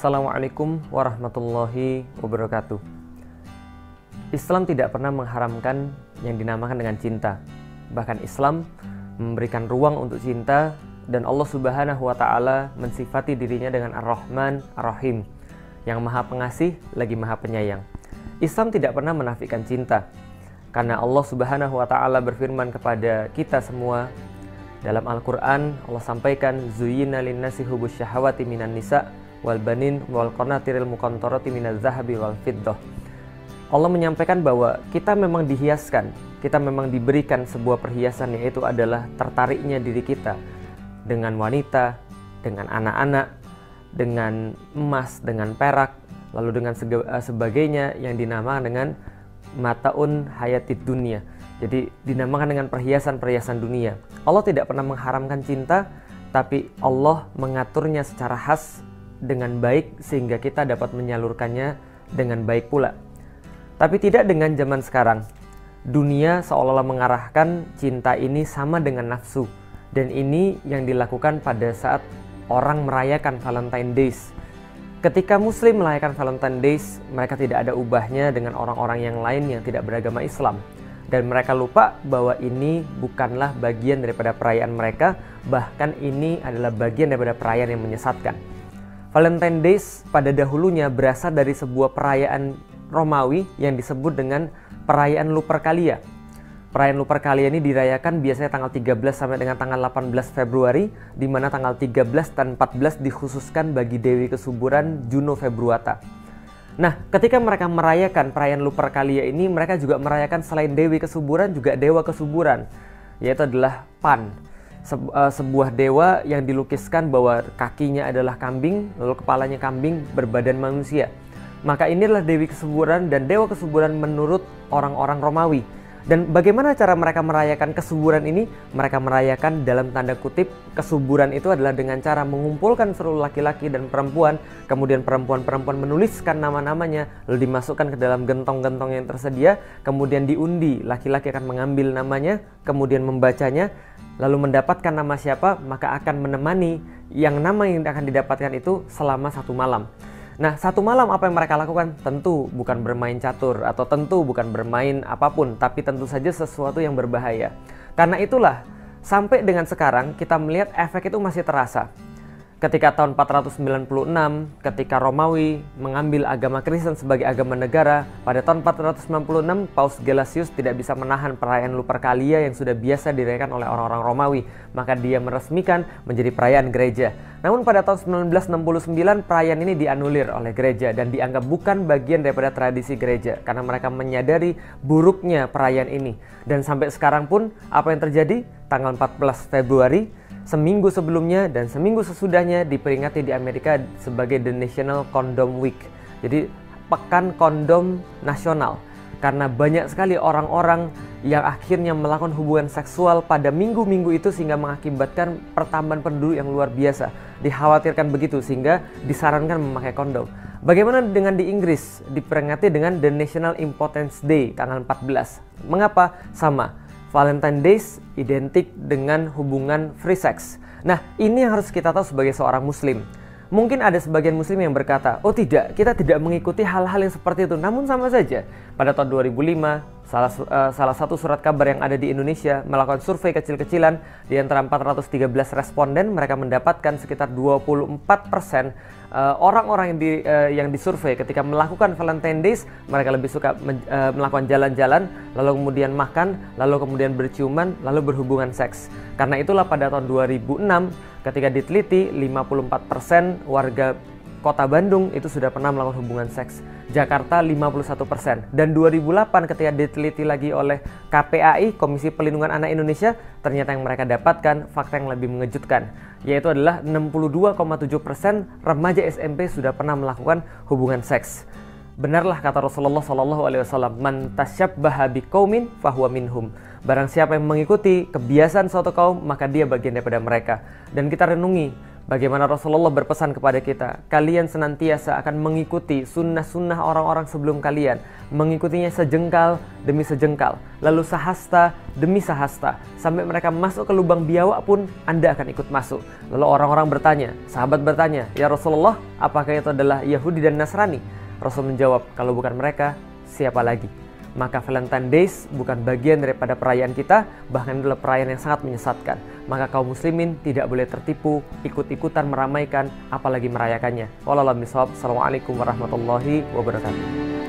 Assalamualaikum warahmatullahi wabarakatuh. Islam tidak pernah mengharamkan yang dinamakan dengan cinta. Bahkan Islam memberikan ruang untuk cinta, dan Allah Subhanahu wa Ta'ala mensifati dirinya dengan Ar-Rahman Ar-Rahim, yang Maha Pengasih lagi Maha Penyayang. Islam tidak pernah menafikan cinta, karena Allah Subhanahu wa Ta'ala berfirman kepada kita semua dalam Al-Quran. Allah sampaikan, Zuyyina linnasi hubbus syahawati minan nisa wal banin wal qanatiril muqantarati minaz zahabi wal fiddah. Allah menyampaikan bahwa kita memang dihiaskan, kita memang diberikan sebuah perhiasan, yaitu adalah tertariknya diri kita dengan wanita, dengan anak-anak, dengan emas, dengan perak, lalu dengan sebagainya yang dinamakan dengan mataun hayatid dunia. Jadi dinamakan dengan perhiasan-perhiasan dunia. Allah tidak pernah mengharamkan cinta, tapi Allah mengaturnya secara khas dengan baik sehingga kita dapat menyalurkannya dengan baik pula. Tapi tidak dengan zaman sekarang. Dunia seolah-olah mengarahkan cinta ini sama dengan nafsu. Dan ini yang dilakukan pada saat orang merayakan Valentine Days. Ketika Muslim merayakan Valentine Days, mereka tidak ada ubahnya dengan orang-orang yang lain yang tidak beragama Islam. Dan mereka lupa bahwa ini bukanlah bagian daripada perayaan mereka, bahkan ini adalah bagian daripada perayaan yang menyesatkan. Valentine Days pada dahulunya berasal dari sebuah perayaan Romawi yang disebut dengan perayaan Lupercalia. Perayaan Lupercalia ini dirayakan biasanya tanggal 13 sampai dengan tanggal 18 Februari, di mana tanggal 13 dan 14 dikhususkan bagi Dewi Kesuburan Juno Februata. Nah, ketika mereka merayakan perayaan Lupercalia ini, mereka juga merayakan selain Dewi Kesuburan juga Dewa Kesuburan, yaitu adalah Pan. Sebuah dewa yang dilukiskan bahwa kakinya adalah kambing, lalu kepalanya kambing berbadan manusia. Maka inilah Dewi Kesuburan dan Dewa Kesuburan menurut orang-orang Romawi. Dan bagaimana cara mereka merayakan kesuburan ini? Mereka merayakan dalam tanda kutip kesuburan itu adalah dengan cara mengumpulkan seluruh laki-laki dan perempuan, kemudian perempuan-perempuan menuliskan nama-namanya, lalu dimasukkan ke dalam gentong-gentong yang tersedia, kemudian diundi, laki-laki akan mengambil namanya, kemudian membacanya, lalu mendapatkan nama siapa, maka akan menemani yang nama yang akan didapatkan itu selama 1 malam. Nah, 1 malam apa yang mereka lakukan? Tentu bukan bermain catur, atau tentu bukan bermain apapun, tapi tentu saja sesuatu yang berbahaya. Karena itulah, sampai dengan sekarang kita melihat efek itu masih terasa. Ketika tahun 496, ketika Romawi mengambil agama Kristen sebagai agama negara, pada tahun 496 Paus Gelasius tidak bisa menahan perayaan Lupercalia yang sudah biasa dirayakan oleh orang-orang Romawi, maka dia meresmikan menjadi perayaan gereja. Namun pada tahun 1969 perayaan ini dianulir oleh gereja dan dianggap bukan bagian daripada tradisi gereja karena mereka menyadari buruknya perayaan ini. Dan sampai sekarang pun apa yang terjadi? Tanggal 14 Februari seminggu sebelumnya dan seminggu sesudahnya diperingati di Amerika sebagai The National Condom Week. Jadi pekan kondom nasional. Karena banyak sekali orang-orang yang akhirnya melakukan hubungan seksual pada minggu-minggu itu sehingga mengakibatkan pertambahan penduduk yang luar biasa. Dikhawatirkan begitu sehingga disarankan memakai kondom. Bagaimana dengan di Inggris? Diperingati dengan The National Impotence Day tanggal 14. Mengapa? Sama. Valentine Days identik dengan hubungan free sex. Nah, ini yang harus kita tahu sebagai seorang muslim. Mungkin ada sebagian muslim yang berkata, oh tidak, kita tidak mengikuti hal-hal yang seperti itu. Namun sama saja, pada tahun 2005, salah satu surat kabar yang ada di Indonesia melakukan survei kecil-kecilan. Di antara 413 responden, mereka mendapatkan sekitar 24% orang-orang yang disurvei ketika melakukan Valentine Days, mereka lebih suka melakukan jalan-jalan, lalu kemudian makan, lalu kemudian berciuman, lalu berhubungan seks. Karena itulah pada tahun 2006, ketika diteliti 54% warga Kota Bandung itu sudah pernah melakukan hubungan seks. Jakarta 51%. Dan 2008 ketika diteliti lagi oleh KPAI, Komisi Pelindungan Anak Indonesia, ternyata yang mereka dapatkan fakta yang lebih mengejutkan, yaitu adalah 62,7% remaja SMP sudah pernah melakukan hubungan seks. Benarlah kata Rasulullah SAW, man tasyabbaha biqaumin fahuwa minhum. Barang siapa yang mengikuti kebiasaan suatu kaum, maka dia bagian daripada mereka. Dan kita renungi, Bagaimana Rasulullah berpesan kepada kita, kalian senantiasa akan mengikuti sunnah-sunnah orang-orang sebelum kalian, mengikutinya sejengkal demi sejengkal, lalu sahasta demi sahasta, sampai mereka masuk ke lubang biawak pun Anda akan ikut masuk. Lalu orang-orang bertanya, sahabat bertanya, ya Rasulullah, apakah itu adalah Yahudi dan Nasrani? Rasul menjawab, kalau bukan mereka, siapa lagi? Maka Valentine Days bukan bagian daripada perayaan kita, bahkan adalah perayaan yang sangat menyesatkan. Maka kaum muslimin tidak boleh tertipu, ikut-ikutan meramaikan, apalagi merayakannya. Wallahu a'lam bishawab. Assalamualaikum warahmatullahi wabarakatuh.